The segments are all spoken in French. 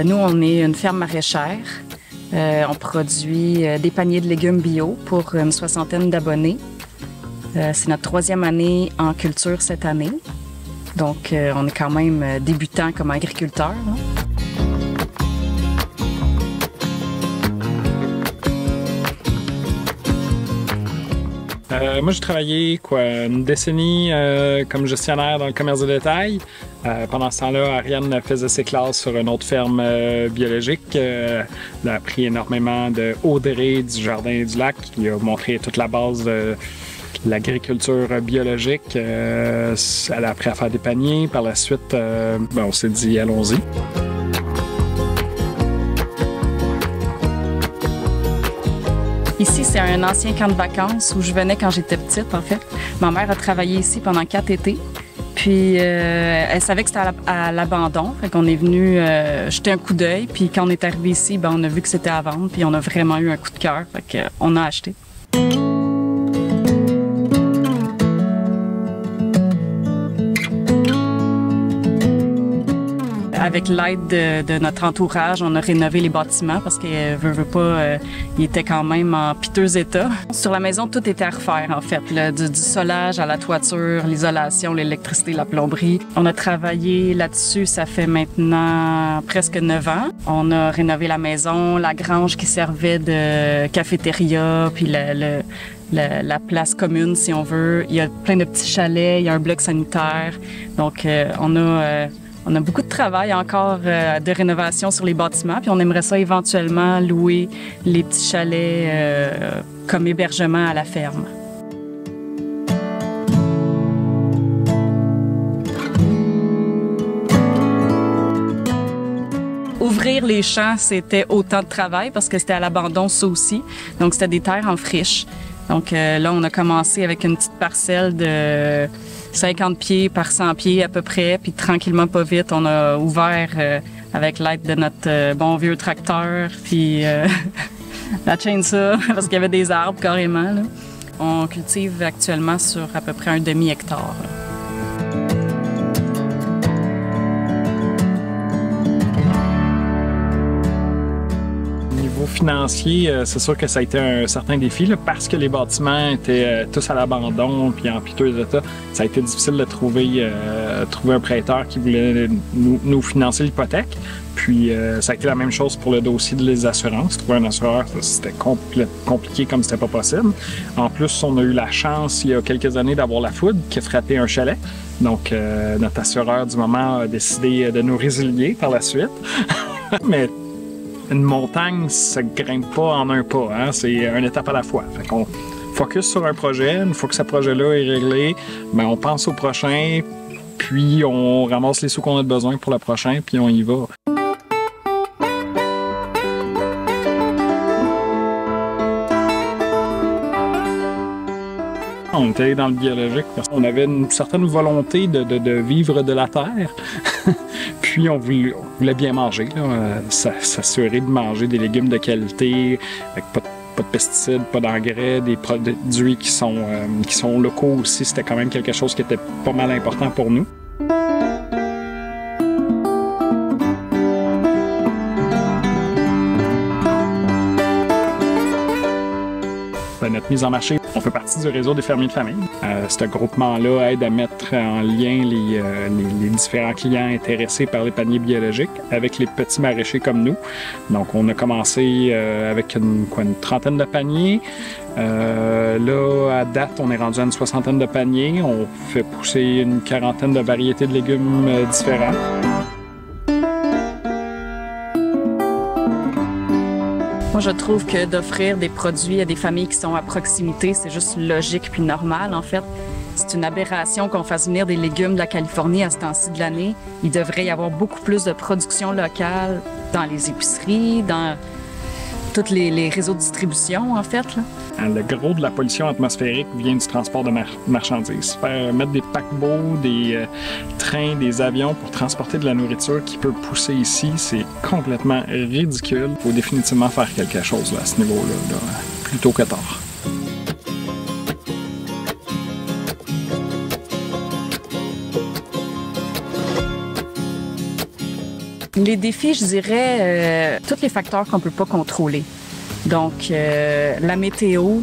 Nous, on est une ferme maraîchère. On produit des paniers de légumes bio pour une 60aine d'abonnés. C'est notre 3e année en culture cette année. Donc, on est quand même débutant comme agriculteur. Moi, j'ai travaillé une décennie comme gestionnaire dans le commerce de détail. Pendant ce temps-là, Ariane faisait ses classes sur une autre ferme biologique. Elle a appris énormément de Audrey du Jardin du Lac, qui a montré toute la base de l'agriculture biologique. Elle a appris à faire des paniers. Par la suite, on s'est dit allons-y. Ici, c'est un ancien camp de vacances où je venais quand j'étais petite, en fait. Ma mère a travaillé ici pendant 4 étés. Puis, elle savait que c'était à l'abandon. Fait qu'on est venu jeter un coup d'œil. Puis, quand on est arrivé ici, on a vu que c'était à vendre. Puis, on a vraiment eu un coup de cœur. Fait qu'on a acheté. Avec l'aide de notre entourage, on a rénové les bâtiments parce que veut pas, il était quand même en piteux état. Sur la maison, tout était à refaire en fait, du solage à la toiture, l'isolation, l'électricité, la plomberie. On a travaillé là-dessus, ça fait maintenant presque 9 ans. On a rénové la maison, la grange qui servait de cafétéria, puis la place commune, si on veut. Il y a plein de petits chalets, il y a un bloc sanitaire. Donc, on a beaucoup de travail encore de rénovation sur les bâtiments, puis on aimerait ça éventuellement louer les petits chalets comme hébergement à la ferme. Ouvrir les champs, c'était autant de travail parce que c'était à l'abandon, ça aussi. Donc, c'était des terres en friche. Donc là, on a commencé avec une petite parcelle de 50 pieds par 100 pieds à peu près, puis tranquillement, pas vite, on a ouvert avec l'aide de notre bon vieux tracteur, puis la chainsaw, parce qu'il y avait des arbres carrément. Là. On cultive actuellement sur à peu près un demi-hectare. Financier, c'est sûr que ça a été un certain défi là, parce que les bâtiments étaient tous à l'abandon puis en piteux état. Ça a été difficile de trouver un prêteur qui voulait nous financer l'hypothèque. Puis ça a été la même chose pour le dossier des assurances. Trouver un assureur, c'était compliqué comme c'était pas possible. En plus, on a eu la chance il y a quelques années d'avoir la foudre qui a frappé un chalet. Donc notre assureur du moment a décidé de nous résilier par la suite. Mais une montagne, ça grimpe pas en un pas, hein? C'est une étape à la fois. Fait qu'on focus sur un projet, une fois que ce projet-là est réglé, on pense au prochain, puis on ramasse les sous qu'on a besoin pour le prochain, puis on y va. On était allé dans le biologique parce qu'on avait une certaine volonté de vivre de la terre. Puis on voulait bien manger, s'assurer de manger des légumes de qualité, avec pas de pesticides, pas d'engrais, des produits qui sont locaux aussi. C'était quand même quelque chose qui était pas mal important pour nous. Notre mise en marché, on fait partie du réseau des fermiers de famille. Ce groupement-là aide à mettre en lien les différents clients intéressés par les paniers biologiques avec les petits maraîchers comme nous. Donc, on a commencé avec une trentaine de paniers. Là, à date, on est rendu à une 60aine de paniers. On fait pousser une 40aine de variétés de légumes différents. Moi, je trouve que d'offrir des produits à des familles qui sont à proximité, c'est juste logique puis normal, en fait. C'est une aberration qu'on fasse venir des légumes de la Californie à ce temps-ci de l'année. Il devrait y avoir beaucoup plus de production locale dans les épiceries, dans tous les réseaux de distribution, en fait. Là. Le gros de la pollution atmosphérique vient du transport de marchandises. Mettre des paquebots, des trains, des avions pour transporter de la nourriture qui peut pousser ici, c'est complètement ridicule. Il faut définitivement faire quelque chose là, à ce niveau-là, plus tôt que tard. Les défis, je dirais, tous les facteurs qu'on peut pas contrôler. Donc, la météo,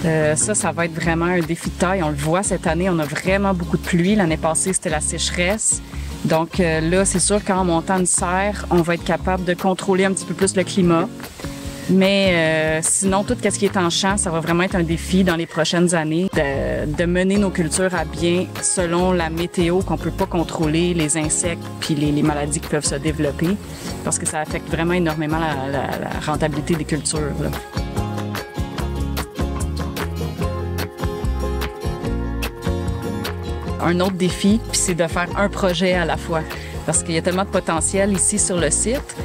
ça va être vraiment un défi de taille. On le voit cette année, on a vraiment beaucoup de pluie. L'année passée, c'était la sécheresse. Donc là, c'est sûr qu'en montant une serre, on va être capable de contrôler un petit peu plus le climat. Mais sinon, tout ce qui est en champ, ça va vraiment être un défi dans les prochaines années de mener nos cultures à bien selon la météo qu'on peut pas contrôler, les insectes puis les maladies qui peuvent se développer, parce que ça affecte vraiment énormément la rentabilité des cultures, là. Un autre défi, puis c'est de faire un projet à la fois, parce qu'il y a tellement de potentiel ici sur le site.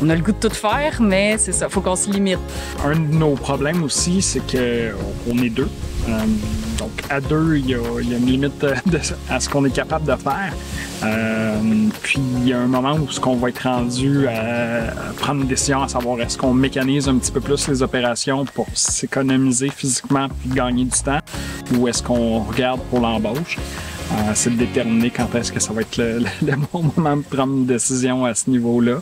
On a le goût de tout faire, mais c'est ça, il faut qu'on se limite. Un de nos problèmes aussi, c'est qu'on est deux. Donc, à deux, il y a une limite à ce qu'on est capable de faire. Puis, il y a un moment où on va être rendu à prendre une décision, à savoir est-ce qu'on mécanise un petit peu plus les opérations pour s'économiser physiquement puis gagner du temps, ou est-ce qu'on regarde pour l'embauche. C'est de déterminer quand est-ce que ça va être le bon moment de prendre une décision à ce niveau-là.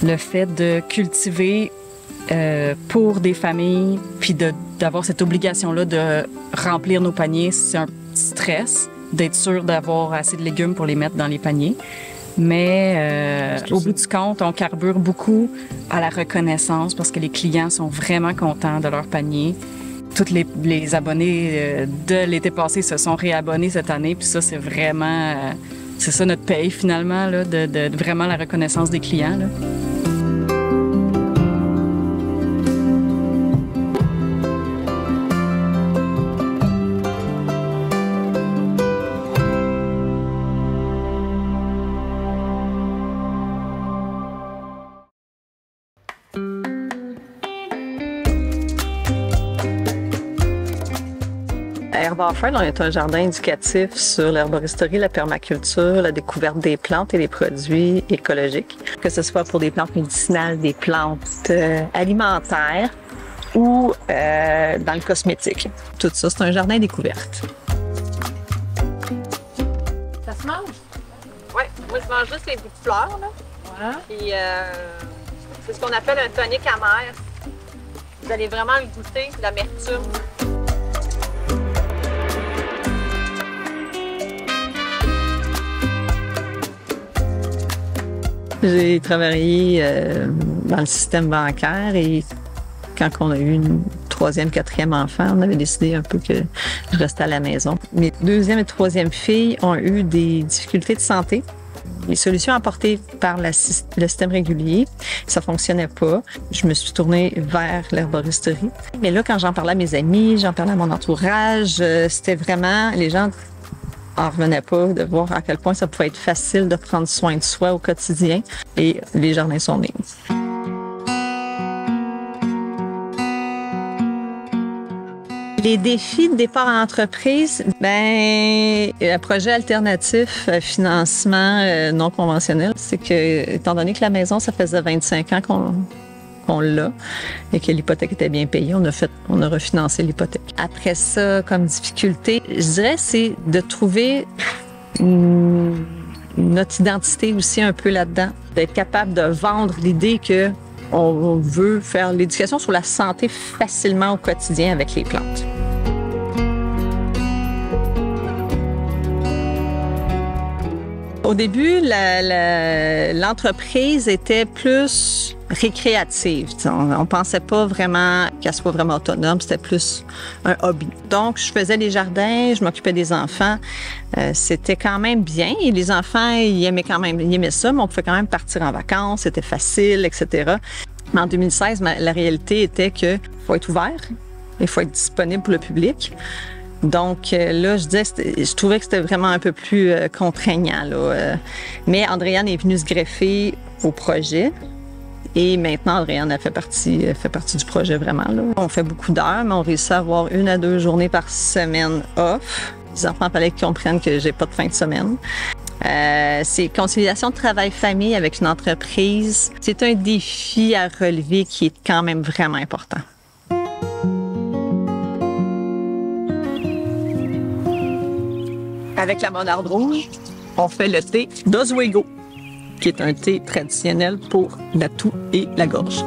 Le fait de cultiver pour des familles, puis d'avoir cette obligation-là de remplir nos paniers, c'est un petit stress, d'être sûr d'avoir assez de légumes pour les mettre dans les paniers. Mais au bout du compte, on carbure beaucoup à la reconnaissance parce que les clients sont vraiment contents de leur panier. Tous les abonnés de l'été passé se sont réabonnés cette année, puis ça, c'est vraiment... c'est ça notre paye, finalement, là, de vraiment la reconnaissance des clients, là. Herbafred, on est un jardin éducatif sur l'herboristerie, la permaculture, la découverte des plantes et des produits écologiques, que ce soit pour des plantes médicinales, des plantes alimentaires ou dans le cosmétique. Tout ça, c'est un jardin découverte. Ça se mange? Oui, moi je mange juste les bouts de fleurs, là. Voilà. Puis c'est ce qu'on appelle un tonique amer. Vous allez vraiment le goûter, l'amertume. J'ai travaillé dans le système bancaire et quand on a eu une troisième, quatrième enfant, on avait décidé un peu que je restais à la maison. Mes deuxième et troisième filles ont eu des difficultés de santé. Les solutions apportées par le système régulier, ça fonctionnait pas. Je me suis tournée vers l'herboristerie. Mais là, quand j'en parlais à mes amis, j'en parlais à mon entourage, c'était vraiment... Les gens en revenait pas de voir à quel point ça pouvait être facile de prendre soin de soi au quotidien. Et les jardins sont nés. Les défis de départ en entreprise, un projet alternatif, financement non conventionnel, c'est que, étant donné que la maison, ça faisait 25 ans qu'on l'a et que l'hypothèque était bien payée, on a refinancé l'hypothèque. Après ça, comme difficulté, je dirais, c'est de trouver notre identité aussi un peu là-dedans, d'être capable de vendre l'idée que on veut faire l'éducation sur la santé facilement au quotidien avec les plantes. Au début, l'entreprise était plus récréative. On pensait pas vraiment qu'elle soit vraiment autonome, c'était plus un hobby. Donc, je faisais les jardins, je m'occupais des enfants. C'était quand même bien et les enfants, ils aimaient ça, mais on pouvait quand même partir en vacances, c'était facile, etc. Mais en 2016, la réalité était qu'il faut être ouvert, il faut être disponible pour le public. Donc là, je trouvais que c'était vraiment un peu plus contraignant, là. Mais Andréane est venue se greffer au projet. Et maintenant, Andréane fait partie du projet vraiment, là. On fait beaucoup d'heures, mais on réussit à avoir 1 à 2 journées par semaine off. Les enfants, il fallait qu'ils comprennent que j'ai pas de fin de semaine. C'est conciliation de travail-famille avec une entreprise. C'est un défi à relever qui est quand même vraiment important. avec la monarde rouge, on fait le thé d'Oswego, qui est un thé traditionnel pour la toux et la gorge.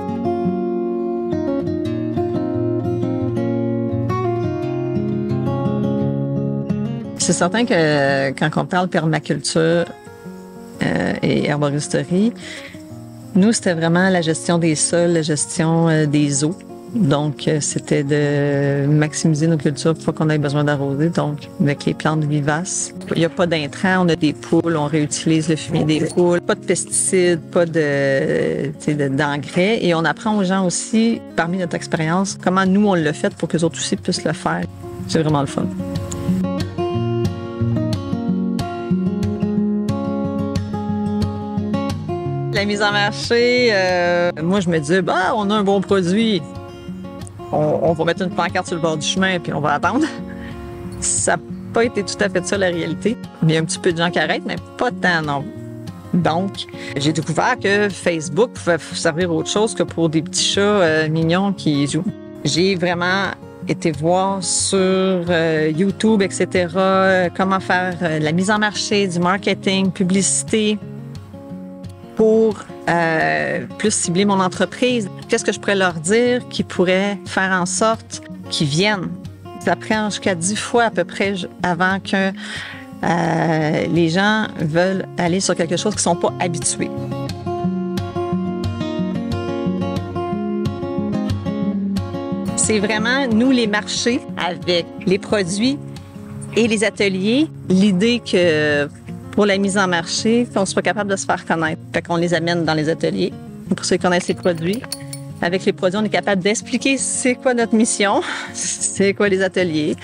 C'est certain que quand on parle permaculture et herboristerie, nous, c'était vraiment la gestion des sols, la gestion des eaux. Donc, c'était de maximiser nos cultures pour pas qu'on ait besoin d'arroser, donc avec les plantes vivaces. Il n'y a pas d'intrants, on a des poules, on réutilise le fumier des poules, pas de pesticides, pas d'engrais. Et on apprend aux gens aussi, parmi notre expérience, comment nous, on l'a fait pour que les autres aussi puissent le faire. C'est vraiment le fun. La mise en marché, moi, je me disais, bah, on a un bon produit. On va mettre une pancarte sur le bord du chemin puis on va attendre. Ça n'a pas été tout à fait ça la réalité. Il y a un petit peu de gens qui arrêtent, mais pas tant non. Donc, j'ai découvert que Facebook pouvait servir autre chose que pour des petits chats mignons qui jouent. J'ai vraiment été voir sur YouTube, etc., comment faire la mise en marché, du marketing, publicité pour plus cibler mon entreprise. Qu'est-ce que je pourrais leur dire qui pourrait faire en sorte qu'ils viennent? Ça prend jusqu'à 10 fois à peu près avant que les gens veulent aller sur quelque chose qu'ils ne sont pas habitués. C'est vraiment, nous, les marchés, avec les produits et les ateliers, l'idée que pour la mise en marché, qu'on soit capable de se faire connaître. Fait qu'on les amène dans les ateliers pour ceux qui connaissent les produits. Avec les produits, on est capable d'expliquer c'est quoi notre mission, c'est quoi les ateliers,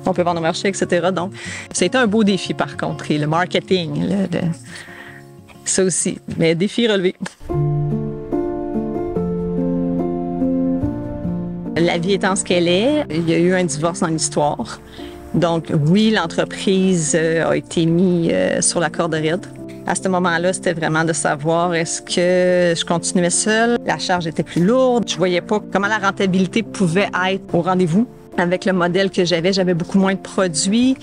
on peut vendre au marché, etc. Donc, ça a été un beau défi par contre. Et le marketing, ça aussi, mais défi relevé. La vie étant ce qu'elle est, il y a eu un divorce dans l'histoire. Donc, oui, l'entreprise a été mise sur la corde raide. À ce moment-là, c'était vraiment de savoir est-ce que je continuais seule. La charge était plus lourde. Je voyais pas comment la rentabilité pouvait être au rendez-vous. Avec le modèle que j'avais beaucoup moins de produits.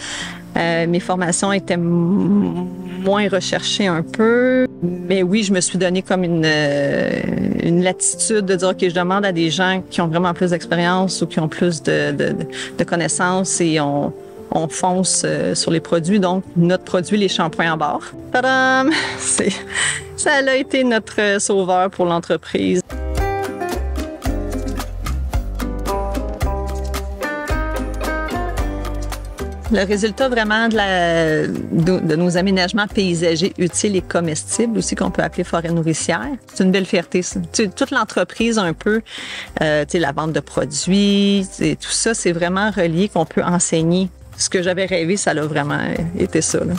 Mes formations étaient moins recherchées un peu. Mais oui, je me suis donné comme une latitude de dire, OK, je demande à des gens qui ont vraiment plus d'expérience ou qui ont plus de connaissances et on fonce sur les produits. Donc, notre produit, les shampoings en barre. Tadam! Ça a été notre sauveur pour l'entreprise. Le résultat vraiment de nos aménagements paysagers utiles et comestibles, aussi qu'on peut appeler forêt nourricière, c'est une belle fierté. Toute l'entreprise un peu, la vente de produits, tout ça, c'est vraiment relié qu'on peut enseigner. Ce que j'avais rêvé, ça a vraiment été ça, là.